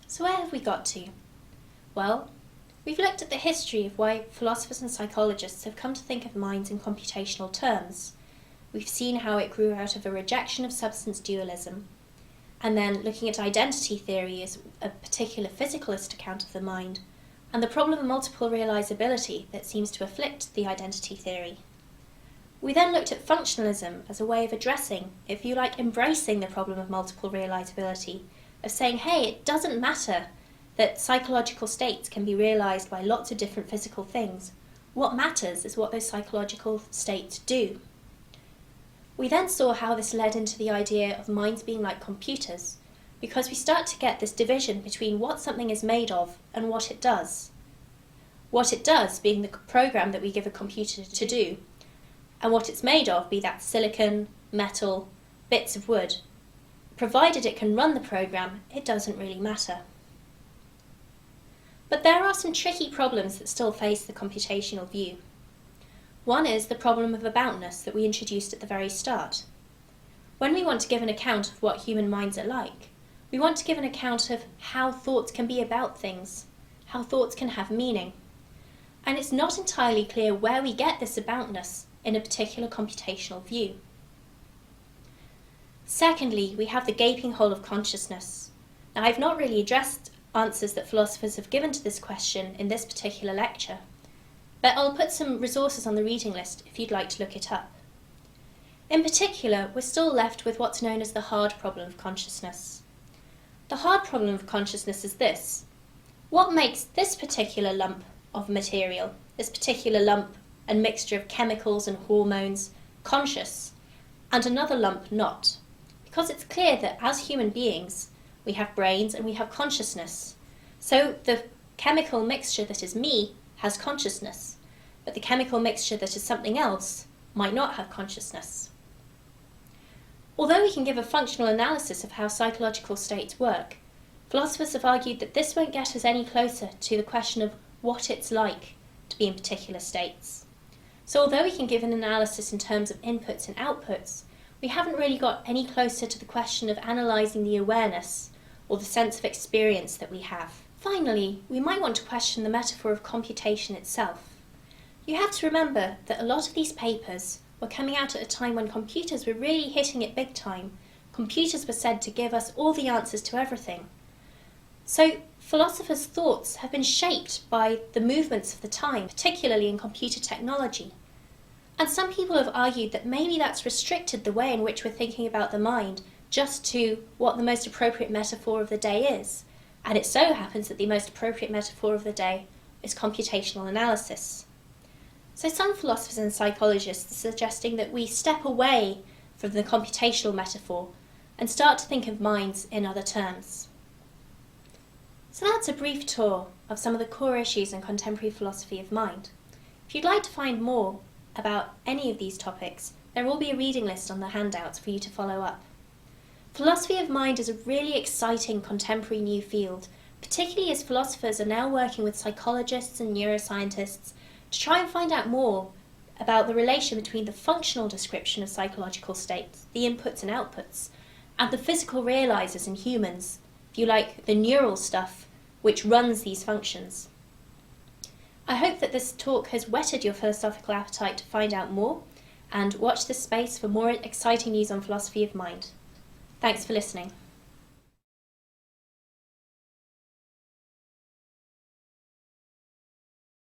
So where have we got to? Well, we've looked at the history of why philosophers and psychologists have come to think of minds in computational terms. We've seen how it grew out of a rejection of substance dualism, and then looking at identity theory as a particular physicalist account of the mind, and the problem of multiple realizability that seems to afflict the identity theory. We then looked at functionalism as a way of addressing, if you like, embracing the problem of multiple realizability, of saying, hey, it doesn't matter that psychological states can be realized by lots of different physical things. What matters is what those psychological states do. We then saw how this led into the idea of minds being like computers, because we start to get this division between what something is made of and what it does. What it does being the program that we give a computer to do, and what it's made of, be that silicon, metal, bits of wood. Provided it can run the program, it doesn't really matter. But there are some tricky problems that still face the computational view. One is the problem of aboutness that we introduced at the very start. When we want to give an account of what human minds are like, we want to give an account of how thoughts can be about things, how thoughts can have meaning. And it's not entirely clear where we get this aboutness in a particular computational view. Secondly, we have the gaping hole of consciousness. Now, I've not really addressed answers that philosophers have given to this question in this particular lecture, but I'll put some resources on the reading list if you'd like to look it up. In particular, we're still left with what's known as the hard problem of consciousness. The hard problem of consciousness is this: what makes this particular lump of material, this particular lump and mixture of chemicals and hormones, conscious, and another lump not? Because it's clear that as human beings, we have brains and we have consciousness. So the chemical mixture that is me has consciousness, but the chemical mixture that is something else might not have consciousness. Although we can give a functional analysis of how psychological states work, philosophers have argued that this won't get us any closer to the question of what it's like to be in particular states. So although we can give an analysis in terms of inputs and outputs, we haven't really got any closer to the question of analysing the awareness or the sense of experience that we have. Finally, we might want to question the metaphor of computation itself. You have to remember that a lot of these papers were coming out at a time when computers were really hitting it big time. Computers were said to give us all the answers to everything. So philosophers' thoughts have been shaped by the movements of the time, particularly in computer technology. And some people have argued that maybe that's restricted the way in which we're thinking about the mind just to what the most appropriate metaphor of the day is. And it so happens that the most appropriate metaphor of the day is computational analysis. So some philosophers and psychologists are suggesting that we step away from the computational metaphor and start to think of minds in other terms. So that's a brief tour of some of the core issues in contemporary philosophy of mind. If you'd like to find more about any of these topics, there will be a reading list on the handouts for you to follow up. Philosophy of mind is a really exciting contemporary new field, particularly as philosophers are now working with psychologists and neuroscientists to try and find out more about the relation between the functional description of psychological states, the inputs and outputs, and the physical realizers in humans, if you like, the neural stuff which runs these functions. I hope that this talk has whetted your philosophical appetite to find out more, and watch this space for more exciting news on philosophy of mind. Thanks for listening.